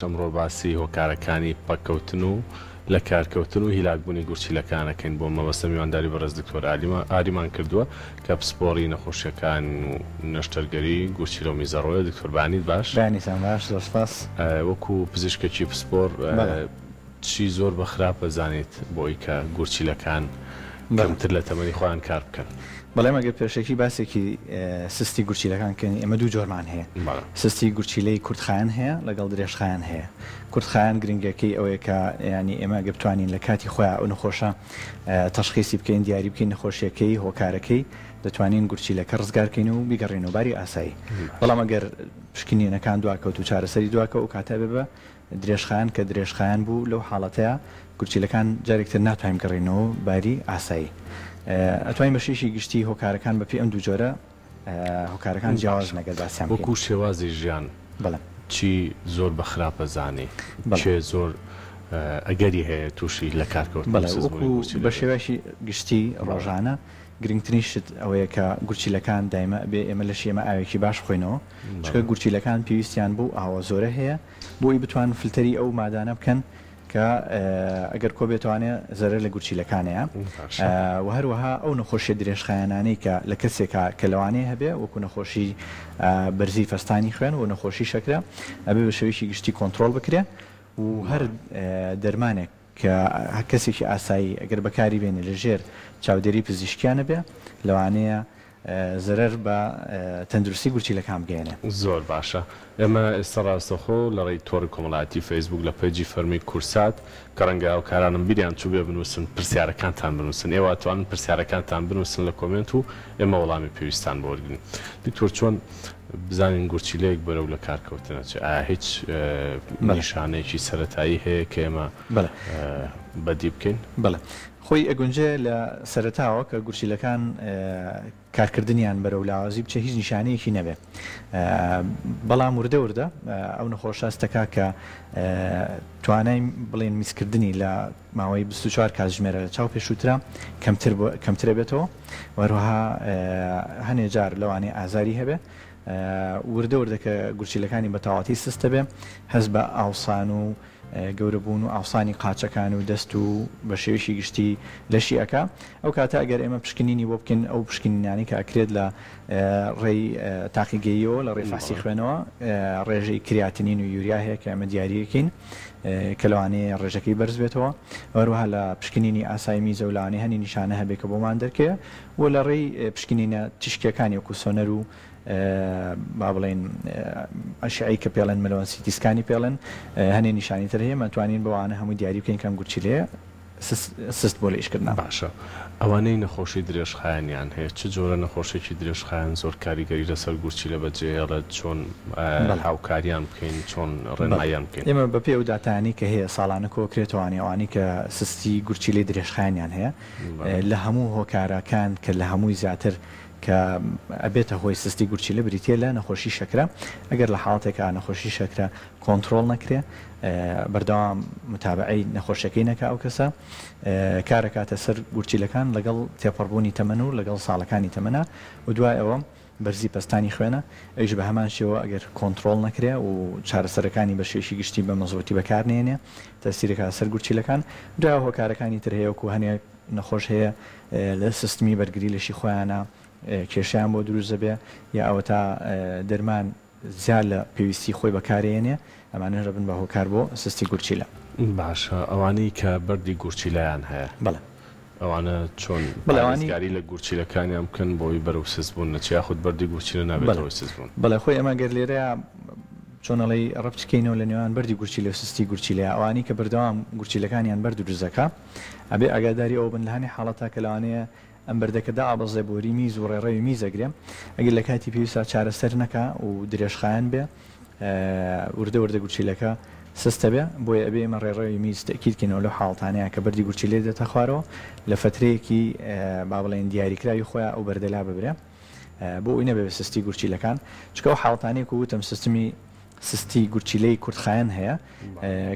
ئەمڕۆ باسی هۆکارەکانی پەککەوتن و لە کارکەوتن و هیلاکبوونی گورچیلەکانەکەین بۆ مەبەستە میوانداری بەڕێز دکتۆر ئاریمان کردووە کە پسپۆڕی نەخۆشیەکان و نەشتەرگەری گورچیلە و میزەڕۆیە. دکتۆر بانی باش بانیتان باش، زۆر سپاس. وەکو پزیشکێکی پسپۆڕ چی زۆر بە خراپە زانیت بۆی کە گورچیلەکان کەمتر لە تەمەنی خۆیان کار بکەن؟ بەڵام ئەگەر پێشێکی باسێکی سستی گورچیلەکانکەن ئێمە دوو جۆرمان هەیە. سستی گورچیلەی کورتخایان هەیە لەگەڵ درێژخایان هەیە. کورتخایان گرنگەکەی ئەوەیە کە ینی ئێمە گە بتوانین لە کاتی خۆیان ئەو نەخۆشە تەشخیصی بکەین، دیاری بکەین نەخۆشیەکەی هۆکارەکەی، دەتوانین گورچیلەکە ڕزگارکەین و بیگەڕێنەوە باری ئاسایی. بەڵام ئەگەر پشکنینەکان دواکەوت و چارەسەری دواکە و کاتە ببە درێژخایان کە درێژخایان بوو لەو حاڵەتەیە گورچیلەکان جارێکتر ناتوانین بگەڕێنەوە باری ئاسایی. ئەتوانین بەشێشی گشتی هۆکارەکان بەپێی ئەم دوو جۆرە هۆکارەکان جیاواز نەگەر باسییان وەکو شێوازی ژیان چی زۆر بە خراپە زانێ چێ زۆر ئەگەری هەیە تووشی لە کارکەوت بە شێواشی گشتی ڕۆژانە گرنگترین شت ئەوەیە کە گورچیلەکان دایمە بێ ئێمە لەشی ئێمە ئاوێکی باش بخۆینەوە، چکە گورچیلەکان پێویستیان بوو ئاوە زۆرە هەیە بۆی بتوان فلتەری ئەو مادانە بکەن کە ئەگەر کۆ بێتوانێت زەرەر لە گورچیلەکانەیە و هەروەها ئەو نەخۆشیە درێژخایانانەی کە لە کەسێکە کە لەوانەیە هەبێ وەکو نەخۆشی بەرزی فەستانی خوێن و نەخۆشی شەکرە ئەبێ بە شێوەیەکی گشتی کۆنتترۆل بکرێ و هەر دەرمانێک کە کەسێکی ئاسایی ئەگەر بەکاری بێنێ لە ژێر چاودێری پزیشکیانە بێ لەوانەیە زەرەر بە تەندروستی گورچیلەکان بگەێنێ. زۆر باشە. ئێمە ئێستا ڕاستەخۆ لە ڕێی تۆڕی کۆمەڵایەتی فەیسبوک لە پێیجی فەرمی کورسات کە ڕەنگە ئەو کارانم بیریان چوو بێ بنووسن پرسیارەکانتان بنووسن، ئێوە توانن پرسیارەکانتان بنووسن لە کۆمنت و ئێمە وەڵامی پێویستان بۆ وەرگرن. دکتۆر چۆن بزانین گورچیلەیەک بەرەو لە کارکەوتنە چ ئایا هیچ نیشانەیەکی سەرەتایی هەیە کە ئێمە بەدی بکەین؟ بەڵێ خۆی ئەگونجێ لە سەرەتاوە کە گورچیلەکان کارکردنیان بەرەو لاوازی بچێ هیچ نیشانەیەکی نەبێ، بەڵام وردە وردە ئەو نەخۆشەستەکە کە توانای بڵێن میسکردنی لە ماوەی 24 کاتژمێرە لە چاو پێشووترە کەمترە بێتەوە، وەروەها هەنێ جار لەوانەیە ئازاری هەبێ، وردە وردە کە گورچیلەکانی بە تەواوەتی سستە بێ، هەست بە ئاوسان و گەورەبوون و ئاوسانی قاچەکان و دەست و بە شێوشی گشتی لەشی ئەکا. ئەو کاتە ئەگەر ئێمە پشکنینی بۆ بکەین ئەو پشکنینانی کە ئەکرێت لە ڕێی تاقیگەیەوە لە ڕێی فاسی خوێنەوە ڕێژەی کریاتینین و یوریا هەیە کە ئەمە دیاریەکەین کە لەوانەیە ڕێژەکەی بەرز بێتەوە، وەروها لە پشکنینی ئاسایی میزە و لەوانەیە هەنی نیشانە هەبێت کە بۆمان دەرکەیە و لە ڕێی پشکنینە تیشکەکانی وەکو سۆنەر و با بڵێن ئەشعی کە پێڵێن مەلەوەن سیتیسکانی پێڵێن هەنێ نیشانی تر هەیە مەتوانین بەوانە هەمووی دیاری بکەین کەم گورچیلەیە سست بۆ لە ئیشکردنا. باشە. ئەوانەی نەخۆشی درێژخایانیان هەیە چ جۆرە نەخۆشێکی درێژخایان زۆر کاریگەری لەسەر گورچیلە بەجێهێڵە چۆن هاوکاریان بکەین چۆن ڕێنماییان بکەین؟ ئێمە بەپێ ئەو داتانی کە هەیە ساڵانە کۆکرێتوانی ئەوانی کە سستی گورچیلەی درێژخایانیان هەیە لە هەموو هۆکارەکان کە لە هەمووی زیاتر کە ئەبێتە هۆی سستی گورچیلە بریتە لە نەخۆشی شەکرە، ئەگەر لە حاڵاتێکە نەخۆشی شەکرە کۆنتترۆل نەکرێ بەردەوام متابعی نەخۆشیەکەی نەکە ئەو کەسە کارەکاتە سەر گورچیلەکان لەگەڵ تێپەڕبوونی تەمەن و لەگەڵ ساڵەکانی تەمەنە و دوای ئەوە بەرزی پەستانی خوێنە ئەویش بە هەمان شێوە ئەگەر کۆنتترۆل نەکرێ و چارەسەرەکانی بە شێشی گشتی بە مەزۆتی بەکارنێنێ تەسیرەکە سەر گورچیلەکان دوای هۆکارەکانی تر هەیە وەکو هەنێک نەخۆش هەیە لە سیستمی بەرگری لەشی خۆیانە کێشیان بۆ دروست دەبێ یا ئەوە تا دەرمان زیاد لە پێویستی خۆی بەکارێنێ ئەمانە بن بە هۆکار بۆ سستی گورچیلە. باشە. ئەوانەی کە بەردی گورچیلەیان هەیە بەڵێ ئەوانە چۆن بەڵێنگاری لە گورچیلەکانیان بکەن بۆی بەرەو سزبوون نەچیا خودت بەردی گورچیلە نابێتەوە سزبوون؟ بەڵێ خۆی ئەمە گەر لێرەیە چۆنەڵی ڕەبچکەینەوە لە نێوان بەردی گورچیلە و سستی گورچیلە ئەوانی کە بەردەوام گورچیلەکانیان بەرد و دروزەکە ئەبێ ئاگاداری ئەو بن لە هەنێ حاڵەتە کە لەوانەیە ئەم بەردەکەدا ئابەزێ بۆری میز و ڕێڕەوی میزەگرێ ئەگەر لە کاتی پێویستە چارەسەر نەکە و درێژخایان بێ وردە وردە گورچیلەکە سستە بێ بۆیە ئەبێ ئێمە ڕێڕەوی میز تەکیدکەینەوە لەو حاڵتانەیە کە بەردی گورچیلە دێتە خوارەوە لە فترەیەکی با بڵێن دیاریکراوی خۆیان ئەو بەردەلا ببرێ بۆ ئەوی نەبێ سستی گورچیلەکان، چکە ئەو حاڵتانەیە کە وتم سیستمی سستی گورچیلەی کورتخایان هەیە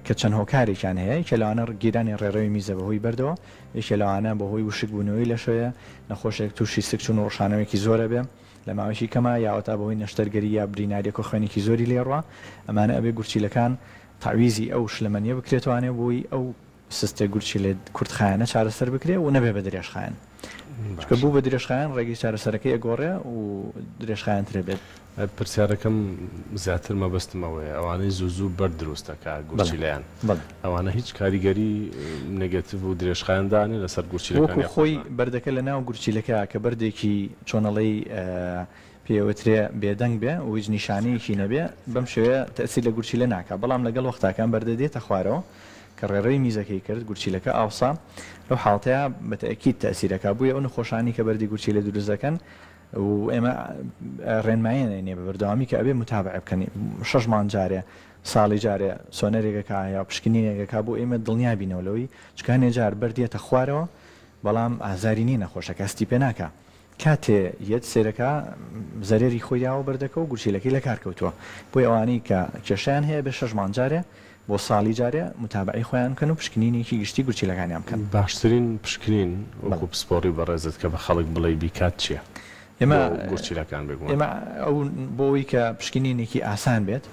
کە چەند هۆکارێکیان هەیە کە لەوانە گیرانی ڕێڕەوی میزە بەهۆی بەردەوە یەکێ لەوانە بەهۆی وشک بوونەوەی لەشەیە نەخۆشێک تووشی سکچون و ڕۆشانەوەیکی زۆرە بێ لە ماوەیەکی کەمە یاوەتا بەهۆی نەشتەرگەری یا بریناریەک و خوێنێکی زۆری لێڕوە ئەمانە ئەبێ گورچیلەکان تعویزی ئەو شلەمەنیە بکرێتوانێ بووی ئەو سستە گورچی لێ کورتخایەنە چارەسەر بکرێ و نەبێ بە درێژخایەن چکە بوو بە درێژخایەن ڕێگەی چارەسەرەکەی ئەگۆڕێ و درێژخایەن ترێ بێت. پرسیارەکەم زیاتر مەبەستمەوەیە ئەوانەی زوو بەر دروستەکە گورچیلیان ئەوانە هیچ کاریگەری نێگەتیڤ و درێژخایەندانێ لەسەر گورچیلەکان خۆی بەردەکە لە ناو گورچیلەکە کە بەردێکی چۆنەڵەی پێوەترێ بێدەنگ بێ و هیچ نیشانەیەکی نەبێ بەم شێوەیە تەسیل لە گورچیلە ناکە بەڵام لەگەڵ وەختاکان بەردە دێتە خوارەوە کە ڕێڕەوی میزەکەی کرد گورچیلەکە ئاوسا لەو حاڵتەیە بەتەئەکید تەسیرەکە بووە ئەو نەخۆشانی کە بەردی گورچیلە دروست دەکەن و ئێمە ڕێنمایەنێ بە بەردەوامی کە ئەبێ متابعە بکەنی 6 مانگ جارێ ساڵی جارێ سۆنەرێکەکە یا پشکنینێکەکە بۆ ئێمە دڵنیا بینەوەلەوەی چکانێ جار بەردێتە خوارەوە بەڵام ئازاری نی نەخۆشەکە ستی پێ ناکە کاتێ یەت سێرەکە زەرێری خۆیاوە بەردەکە و گورچیلەکەی لە کارکەوتووە بۆی ئەوانەی کە کێشیان هەیە بێ 6 مانگ جارێ بۆ ساڵی جارێ متابعی خۆیان کەن و پشکنینێکی گشتی گورچیلەکانیان بکەن. باشترین پشکنین وەکو پسپۆڕی بەڕێزت کە بە خەڵک بڵێ بیکات چییە؟ ئێمە گورچیلەکان بگوڵ ئێمە ئەو بۆەوەی کە پشکنینێکی ئاسان بێت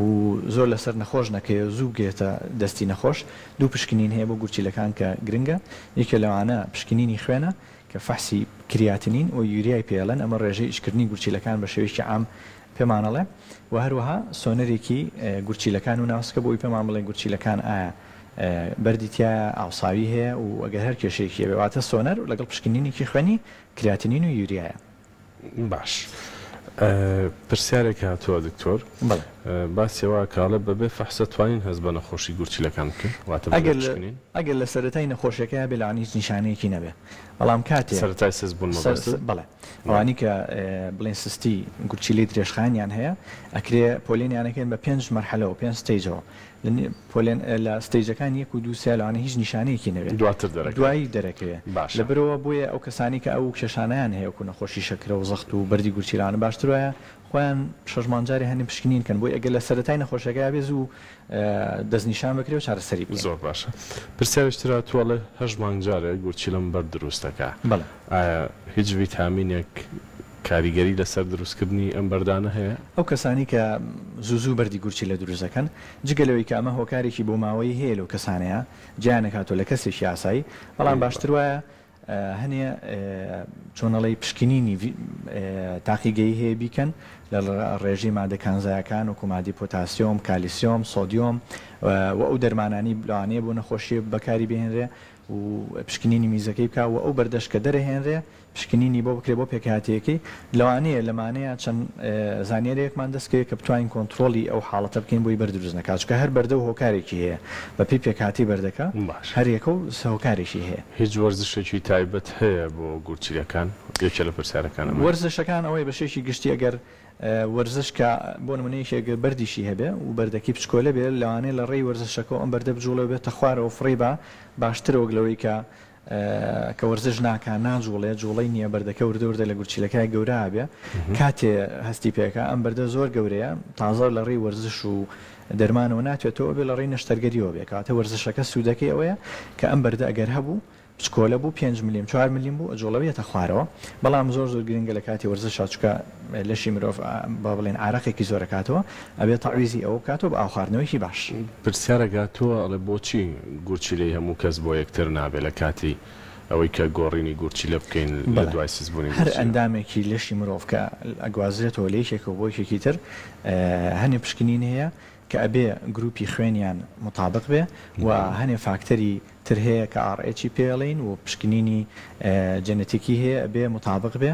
و زۆر لەسەر نەخۆش نەکەی زوو بگێتە دەستی نەخۆش دوو پشکنین هەیە بۆ گورچیلەکان کە گرنگە یەکێ لەوانە پشکنینی خوێنە کە فەحسی کریاتینین و یوریای پێڵەن ئەمە ڕێژەی ئیشکردنی گورچیلەکان بە شێوەیەکی عام پێمانەڵێ و هەروەها سۆنەرێکی گورچیلەکان و ناسکە بۆی پێمان بڵێ گورچیلەکان ئایا بەردیتیایە ئاوساوی هەیە و ئەگەر هەر کێشەیەکی بێواتە سۆنەر و لەگەڵ پشکنینێکی خوێنی کریاتینین و یوریایە. باش پرسیارێک هاتووە دکتۆر باسیەوە کاڵە بەبێ فەحسە توانین هەست بە نەخۆشی گورچیلەکان بکەین ئەگەر لە سەرەتای نەخۆشیەکە بێ لەوانی هیچ نیشانەیەکی نەبێ بەڵام کاتێ سەرەتای سست بوون بەڵێ ئەوانی کە بڵێن سستی گورچیلی درێژخایانیان هەیە ئەکرێ پۆلێنیانەکەن بە 5 مەرحلە و 5 ستەیجەوە پۆلێن لە ستەیجەکان 1 و 2 سێلانە هیچ نیشانەیەکی نەبێت دوایی دەرەکەوێت لەبەرەوە بۆیە ئەو کەسانی کە ئەو کێشانیان هەیە و نەخۆشی شەکرە و زەخت و بەردی گورچیلانە باشتر وایە خۆیان 6 مانگ جارێ هەنی پشکنین کەن بۆی ئەگەر لە سەرەتای نەخۆشەکە بێ زوو دەستنیشان بکرێ و چارەسەری بکرێ. زۆر باشە پرسیارشترا تووەڵێ 8 مانگ جارێ گورچیلەم بەر دروستەکە ئایا هیچ ڤیتامینێک کاریگەری لەسەر دروستکردنی ئەم بەردانە هەیە؟ ئەو کەسانی کە زوو بەردی گورچی لە دروستەکەن جگەلەوەی کە ئەمە هۆکارێکی بۆ ماوەی هەیە لەو کەسانەیە گیانەکاتۆ لە کەسێکی یاسایی بەڵام باشتر وایە هەنێ چۆنەڵی پشکنینی تاقیگەی هەیە بیکەن لە ڕێژی مادە کانزایەکان و کومادی پۆتاسیۆم کالیسیۆم سۆدیۆم و ئەو دەرمانانی بلوانەیە بۆ نەخۆشی بەکاری بهێنرێ و پشکنینی میزەکەی بکە و ئەو بەردەشکە دەرەهێنرێ پشکنینی بۆ بکرێ بۆ پێکهاتەیەکی لەوانەیە لەمانەیە چەند زانیارەیەکمان دەستکەوێت کە بتوانین کۆنتترۆلی ئەو حاڵەتە بکەین بۆی بەردروست نەکات چکە هەر بەردە و هۆکارێکی هەیە بە پێی پێکهاتی بەردەکە هەرێکە و هۆکارێکی هەیە. هیچ وەرزشێکی تایبەت هەیە بۆ گورچیلەکان یەکێ لە پرسیارەکان وەرزشەکان ئەوەی بەشێکی گشتی ئەگەر وەرزشکە بۆ نمونەیەکێگە بەردیشی هەبێ و بەردەکی پشکۆلە بێت لەوانەیە لە ڕێی وەرزشەکە ئەم بەردە بجوڵە بێتە خوارەوە فڕێ بە باشترە وەگلەوەی کە وەرزش ناکە ناجوڵێ جوڵی نییە بەردەکە وردەوردە لە گورچیلەکەی گەورە بێ کاتێ هەستی پێەکە ئەم بەردە زۆر گەورەیە تازە لە ڕێی وەرزش و دەرمانەوە ناتوێتەوە بێ لە ڕێی نەشتەرگەریەوە بێ کاتە وەرزشەکە سوودەکەی ئەوەیە کە ئەم بەردە ئەگەر هەبوو پچکۆلە بوو 5 میلیم 4 میلیم بوو ئەجۆڵەوەیەتە خوارەوە بەڵام زۆر گرنگە لە کاتی وەرزش چکە لەشی مرۆڤ با بڵێن ئارەقێکی زۆرەکاتەوە ئەبێت تەعویزی ئەوە بکاتەوە بە ئاوخواردنەوەیکی باش. پرسیارەگاتووە ئەڵێ بۆچی گورچیلەی هەموو کەس بۆ یەکتر نابێت لە کاتی ئەوەی کە گۆڕینی گورچیلە بکەین لە دوای سزبوونی هەر ئەندامێکی لەشی مرۆڤ کە ئەگوازرێتەوە لەیەکێکە بۆ یەکێکی تر هەنێ پشکنین هەیە کە ئەبێ گروپی خوێنیان مطابق بێ و هەنێ فاکتەری تر هەیە کە ئاڕێکی پێڵین و پشکنینی جەنێتیکی هەیە ئەبێ مطابق بێ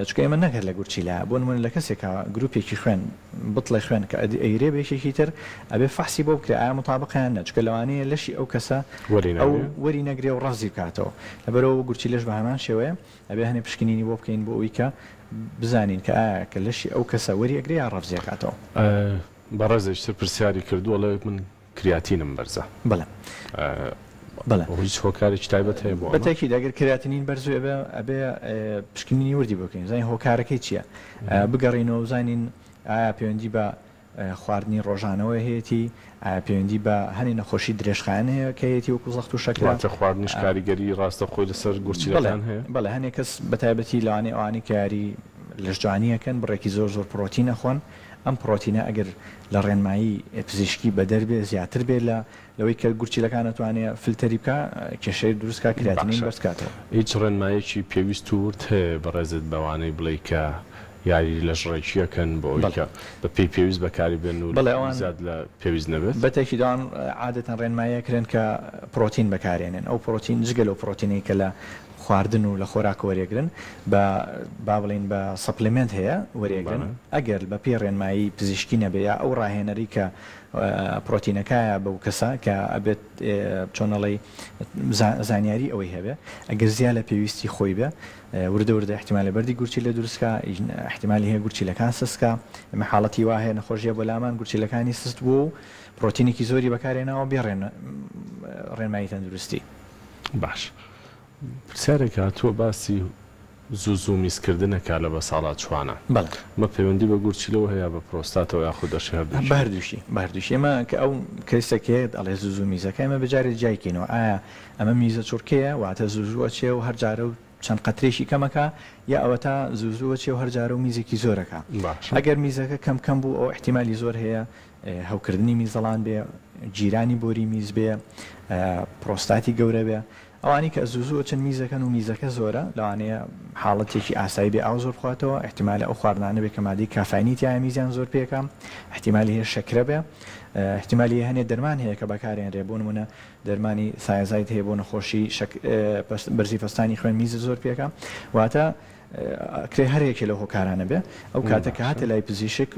چکە ئێمە نەکرد لە گورچیلە بۆ نمونە لە کەسێکە گروپێکی خوێن بڵێ خوێن کە ئەیرێ بێشێکی تر ئەبێ فەحسی بۆ بکرێ ئایا مطابقیان نە چکە لەوانەیە لەشی ئەو کەسە ئەو وەری نەگرێ و ڕازی بکاتەوە لەبەرەوە گورچیلەش بە هەمان شێوەیە ئەبێ هەنێ پشکنینی بۆ بکەین بۆ ئەوی کە بزانین کە ئایا کە لەشی ئەو کەسە وەری ئەگرێ یا ڕەفزی ئەکاتەوە. بەڕێزێشتر پرسیاری کردووە لە من کریاتینم بەرزە بەڵێ هیچ هۆکارێکی تایبەت هەیە بۆ بەتێکی داگەر کراتینین بەرزوێ ئەبێ پشکنینی وردی بکەین زانین هۆکارەکەی چییە بگەڕینەوە زانین ئایا پەیوەندی بە خواردنی ڕۆژانەوە هەیەی ئایا پەیوەندی بە هەنی نەخۆشی درێژخایەن هەیە کە هەیەی وەکو زەخت و شەکراتە خواردنیش کاریگەری ڕاستە خۆی لەسەر گورچیلەکان هەیە بەڵێ هەنێک کەس بە تایبەتی لەوانێ ئەوانی کاری لەشجوانیەکەن بڕێکی زۆر پرۆتینە خۆن ئەم پرۆتینە ئەگەر لە ڕێنمایی پزیشکی بەدەربێ زیاتر بێت لەوەی کە گورچیلەکان دەتوانێت فلتەری بکە کێشەی دروستکە کراتینین بەرزکاتەوە. هیچ ڕێنمایەکی پێویست وورد هەیە بەڕێزت بەوانەی بڵێ کە یاری لە ژڕێکیەکەن بۆ ئەوکە بە پێی پێویست بەکاری بێن و زیاد لە پێویست نەبێت. بەتێکی داوان عادەتەن ڕێنمایە کرێن کە پرۆتین بەکارێنن ئەو پرۆتین جگە لەو پرۆتینەی کە لە خواردن و لە خۆراک وەرێگرن با بڵین بە سەپلمنت هەیە وەرێگرن ئەگەر بە پێی ڕێنمایی پزیشکی نەبێت ئەو ڕاهێنەری کە پرۆتینەکایە بەو کەسە کە ئەبێت چۆنەڵی زانیاری ئەوەی هەبێ ئەگەر زیاد لە پێویستی خۆی بێ وردە وردە احتیمال لە بەردی گورچی لە دروستکە احتیمالی هەیە گورچیلەکان سستکە ئەمە حاڵەتی وا هەیە نەخۆشیە بۆ لامان گورچیلەکانی سست بوو و پرۆتینێکی زۆری بەکارێنەوە بێ ڕێنمایی تەندروستی. باش پرسیارێکە تۆ باسی زوو میزکردنەکە لە بە ساڵات چوانە مە پەیوەندی بە گورچیلەوە هەیە بە پرۆستاتەوە یاخود دەشێ بەردووشی ئێمە کە ئەو کەسێکێت ئەڵێ زوو میزەکە ئێمە بەجارێت جایکەینەوە ئایا ئەمە میزە چورکەیە واتە زووە چێ و هەرجارە و چەند قەترێکی کەمەکە یا ئەوە تا زووە چێ و هەرجارە و میزێکی زۆرەکە ئەگەر میزەکە کەم بوو ئەو احتیمالی زۆر هەیە هەوکردنی میزەڵان بێ جیرانی بۆری میز بێ پرۆستاتی گەورە بێ ئەوانی کە زوو چەند میزەکەن و میزەکە زۆرە لەوانەیە حاڵەتێکی ئاسایی بێ ئاو زۆر بخواتەوە احتیمالە ئەو خواردانە بێ کە مادەی کافاینی تایە میزان زۆر پێکەم احتیمالی هەیە شەکرە بێ احتیمالی هەنێ دەرمان هەیە کە بەکارێنرێ بۆ نمونە دەرمانی سایەزایت هەیە بۆ نەخۆشی بەرزی فەستانی خوێن میزە زۆر پێکە واتە کرێ هەرێکی لە هۆکارانە بێ ئەو کاتە کە هاتە لای پزیشک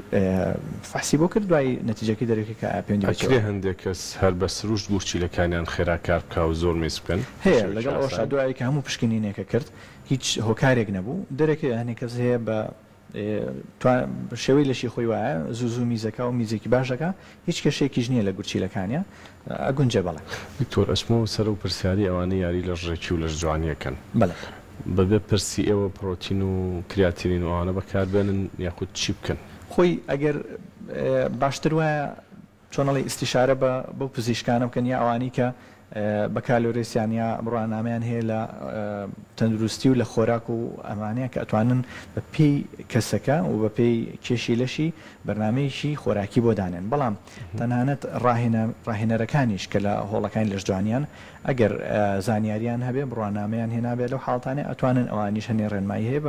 فحسی بۆ کرد دوای نەتیجەکەی دەرەکە کە پێوەندی هەندێک کەس هەر بە سروشت گورچیلەکانیان خێراکار بکە و زۆر میز بکەن هەیە لەگەڵ ئەوەش دوایی کە هەموو پشکنینێکە کرد هیچ هۆکارێک نەبوو دەرەکە هەنێک کەس هەیە بە شێوەی لەشی خۆی وایە زوو میزەکە و میزێکی باشەکە هیچ کەشێکیش نییە لە گورچیلەکانیە ئەگونجێ بەڵێ دکتۆر ئەچمەوە سەر و پرسیاری ئەوانە یاری لە ژڕێکی و لە جوانیەکەن بەبێ پرسی ئێوە پرۆتین و کراتینین و ئەوانە بەکاربێنن یاخود چی بکەن خۆی ئەگەر باشتر وایە چۆنەڵی ئیستیشارە بەو پزیشکانە بکەن یا ئەوانی کە بە کالۆرێسیانیا ڕوانامەیان هەیە لە تەندروستی و لە خۆراک و ئەمانەیە کە ئەتوانن بە پێی کەسەکە و بە پێی کێشی لەشی بەرنمەیەکی خۆراکی بۆ دانێن بەڵام تەنانەت ڕاهێنەرەکانیش کە لە هۆڵەکانی لەش جوانیان ئەگەر زانیاریان هەبێ بڕوانامەیان هێنابێت لەو حاڵتانێ ئەتوانن ئەوانیش هەنێ ڕێنمایی هەیە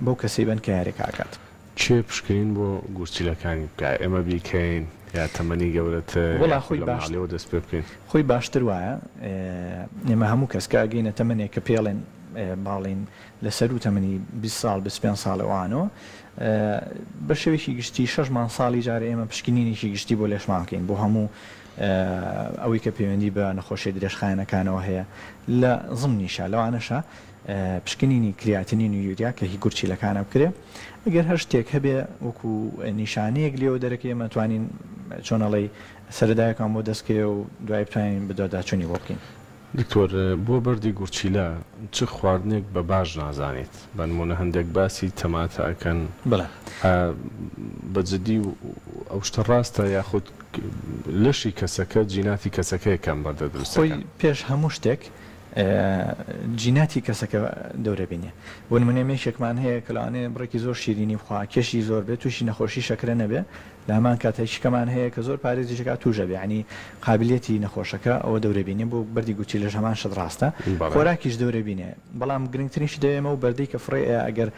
بەو کەسەی بن کە یارێک ئاکات چێ پشکرین بۆ گورچیلەکانی بکە ئێمە بیکەین یا تەمەنی گەورەتە خۆی دەست پێ بکەین خۆی باشتر وایە ئێمە هەموو کەس کە ئەگەینە تەمەنێک کە پێڵێن باڵین لەسەر و تەمەنی 20 ساڵ 25 ساڵەوانەوە بە شێوێکی گشتی 6 مان ساڵی جارە ئێمە پشکنینێکی گشتی بۆ لێشماکەین بۆ هەموو ئەوەی کە پەیوەندی بە نەخۆشی درێژخایەنەکانەوە هەیە لە زمنیشە لەوانەشە پشکنینی کریاتینین و یوریا کە هی گورچیلەکانە بکرێ ئەگەر هەر شتێک هەبێ وەکو نیشانەیەک لێەوە دەرەکەی ئێمە توانین چۆنەڵی سەردایەکان بۆ دەستکێ و دوای بتوانین بدۆداچوونی بۆ بکەین. دکتۆر بۆ بەردی گورچیلە چ خواردنێک بە باش نازانێت بە نمونە هەندێک باسی تەماتە ئەکەن بەجددی ئەو شتە ڕاستە یاخود لەشی کەسەکە جیناتی کەسەکە یەکەم بەردە دروست خۆی پێش هەموو شتێک جیناتی کەسەکە دەورە بینێ بۆ نمونە مێشێکمان هەیە کەلانێ بڕێکی زۆر شیرینی بخوا کێشی زۆر بێت تووشی نەخۆشی شەکرە نەبێ لامان کاتێکیکەمان هەیە کە زۆر پارێزیشەکە توژە بێ ینی قابلیەتی نەخۆشەکە ئەوە دەورە بینێ بۆ بەردی گوچی لە هەمان شت ڕاستە خۆراکیش دەورە بینێ بەڵام گرنگترینشی دەوێمە و بەردەی کە فڕێ ئەگەر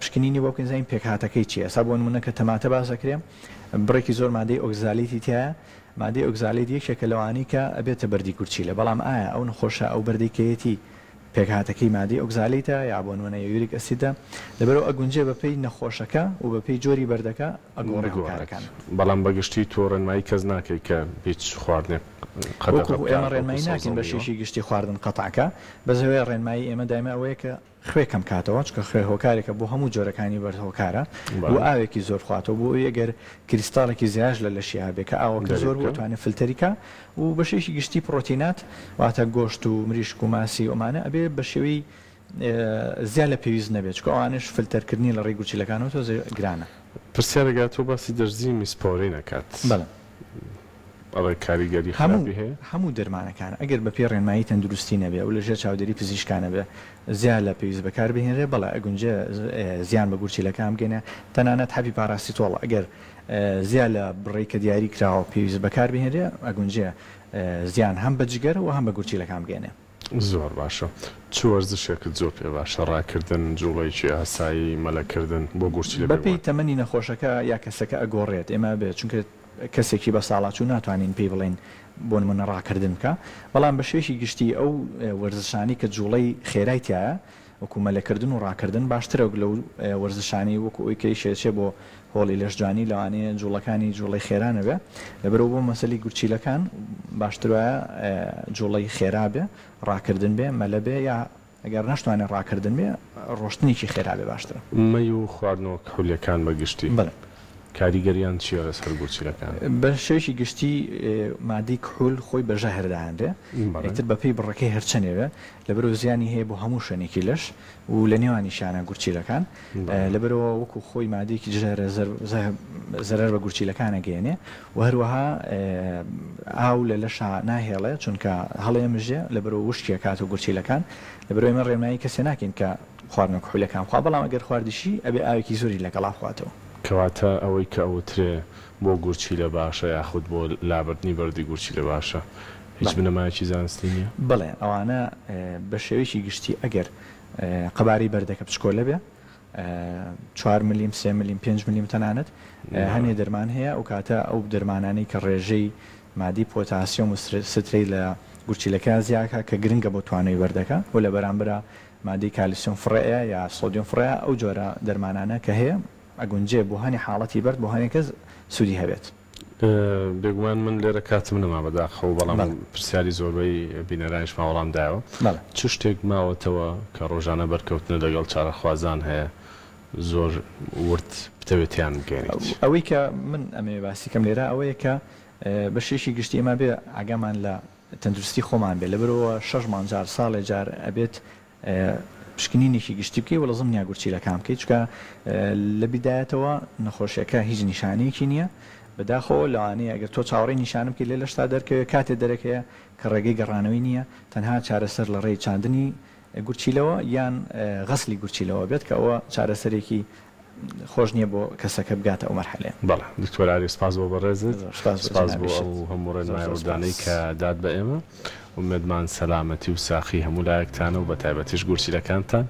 پشکنینی بۆ بکەین زین پێکهاتەکەی چیە ئەسا بۆ نمونە کە تەماتە باسەکرێ بڕێکی زۆر مادەی ئۆگزالیتی تایە مادەی ئۆگزالێت یەکێکە لەوانی کە ئەبێتە بەردی گورچیلە بەڵام ئایا ئەو نەخۆشە ئەو بەردەیکەیەتی پێکهاتەکەی مادەی ئۆگزالیتە یا بۆ نمونە یوریک ئەسیدە لەبەرەوە ئەگونجێ بەپێی نەخۆشەکە و بەپێی جۆری بەردەکە ئەگۆڕێ هۆکارەکان بەڵام بەگشتی تۆ ڕێنمایی کەس ناکەی کە هیچ خواردنێک ئێمە ڕێنمایی ناکەین بە شێشی گشتی خواردن قەتعکە بەزەوەی ڕێنمایی ئێمە دایمە ئەوەیە کە خوێکەم کاتەوە چکە خوێ هۆکارێکە بۆ هەموو جۆرەکانی بەرهۆکارە و ئاوێکی زۆر خواتەوە بۆ ئەگەر کریستاڵێکی زیاش لە لەشی هەبێت کە ئاوەکە زۆر بتوانێت فلتەریکە و بە شێشی گشتی پرۆتینات واتە گۆشت و مریشک و ماسی ئەمانە ئەبێ بە شێوەی زیاد لە پێویست نەبێت چکە ئەوانش فلتەرکردنی لە ڕێی گورچیلەکانەوە تۆ گرانە. پرسیارەگات تۆ باسی دەرزی میسپۆرەی نەکات. بەڵێ ئەڵێ کاریگەری خراپی هەیە هەموو دەرمانەکان ئەگەر بە پێ ڕێنمایی تەندروستی نەبێ و لەژێر چاودێری پزیشکانە بێ زیاد لە پێویست بەکار بهێنرێ بەڵێ ئەگونجێ زیان بە گورچیلەکان بگەنێ تەنانەت حەبی پاراستیتۆڵ ئەگەر زیاد لە بڕێ کە دیاری کراوە پێویست بەکار بهێنرێ ئەگونجێ زیان هەم بە جگەر و هەم بە گورچیلەکان بگەنێ. زۆر باشە چ وەرزشێکت زۆر پێ باشە ڕاکردن جوڵێکی ئاسایی مەلەکردن بۆ گورچیلە بەپێی تەمەنی نەخۆشەکە یا کەسەکە ئەگۆڕێت ئێمە بێت چونکە کەسێکی بە ساڵاتچوو ناتوانین پێی بڵێن بۆ نمونە ڕاکردن بکە بەڵام بە شێوەیەکی گشتی ئەو وەرزشانی کە جوڵەی خێرای تایە وەکو مەلەکردن و ڕاکردن باشترە لەو وەرزشانی وەکو ئەوی کەی شێچێ بۆ هۆڵی لەشجوانی لەوانەیە جوڵەکانی جوڵەی خێرانە بێ لەبەرەوە بۆ مەسەلی گورچیلەکان باشترە جوڵەی خێرا بێ ڕاکردن بێ مەلە بێ یا ئەگەر نەشتوانێت ڕاکردن بێ ڕۆشتنێکی خێرا بێ باشترە. مەی و خواردنەوە کەولەکان بەگشتی کاریگەریان چیە لەسەر گورچیلەکان؟ بە شێوەیەکی گشتی مادەی کحول خۆی بەژە هەرداهاندێ ئیتر بەپێی بڕەکەی هەرچەنێوە لەبەرەوە زیانی هەیە بۆ هەموو شوێنێکی لەش و لە نێوانی شانە گورچیلەکان لەبەرەوە وەکو خۆی مادەیەکی زەرەر بە گورچیلەکانە گەێنێ و هەروەها ئاو لە لەشا ناهێڵێ چونکە هەڵێ مژێ لەبەرەوە وشتیە کاتە گورچیلەکان لەبەرەوە ئێمە ڕێنمایی کەسێ ناکەین کە خواردنە کحولەکان خوا بەڵام ئەگەر خواردیشی ئەبێ ئاوێکی زۆری لەگەڵا بخواتەوە. کەواتە ئەوەی کە ئەوترێ بۆ گورچیلە باشە یاخود بۆ لابردنی بەردی گورچیلە باشە هیچ بنەمایەکی زانستی نییە؟ بڵێ ئەوانە بە شێوەیەکی گشتی ئەگەر قەباری بەردەکە پچکۆلە بێ 4 ملیم 3 ملیم 5 ملیم تەنانەت هەنێ دەرمان هەیە و کاتە ئەو دەرمانانەی کە ڕێژەی مادی پۆتاسیۆم و سترەی لە گورچیلەکە زیاکە کە گرنگە بۆ توانای بەردەکە و لە بەرامبرە مادەی کالیسیۆم فڕەیە یا سۆدیۆم فڕەیە ئەو جۆرە دەرمانانە کە هەیە ئەگونجێ بۆ هەنی حاڵەتی بەرد بۆ هەنێک کەس سوودی هەبێت. بێگومان من لێرە کاتم نەما بەداخەوە بەڵام پرسیاری زۆربەی بینەرانیش ماوەڵام داوە چ شتێک ماوەتەوە کە ڕۆژانە بەرکەوتنە لەگەڵ چارەخوازان هەیە زۆر ورد بتەوێتیان بگەێنیت؟ ئەوەی کە من ئەمێ باسی کەم لێرە ئەوەیە کە بە شێشی گشتی ئێمە بێ ئاگامان لە تەندروستی خۆمان بێ لەبەرەوە 6 مانجار ساڵێ جار ئەبێت پشکنینێکی گشتی بکەی و لە زمنیا گورچیلەکان بکەیت چکە لە بیدایەتەوە نەخۆشیەکە هیچ نیشانەیەکی نییە بەداخەوە لەوانەیە ئەگەر تۆ چاوەڕێی نیشانم بکەیت لێ لەشتا دەرکەوێت کاتێ دەرەکەیە کە ڕێگەی گەڕانەوەی نییە تەنها چارەسەر لە ڕێی چاندنی گورچیلەوە یان غەسلی گورچیلەوە بێت کە ئەوە چارەسەرێکی خۆش نییە بۆ کەسەکە بگاتە ئەو مەرحەلەیە. بەڵێ دکتۆر سپاس بۆ بەڕێزت سپاس بۆ ئەو هەموو ڕێنماییەوەدانەی کە داد بە ئێمە ومێدمان سەلامەتی و ساخی هەموو لایەکتانە و بە تایبەتیش گورچیلەکانتان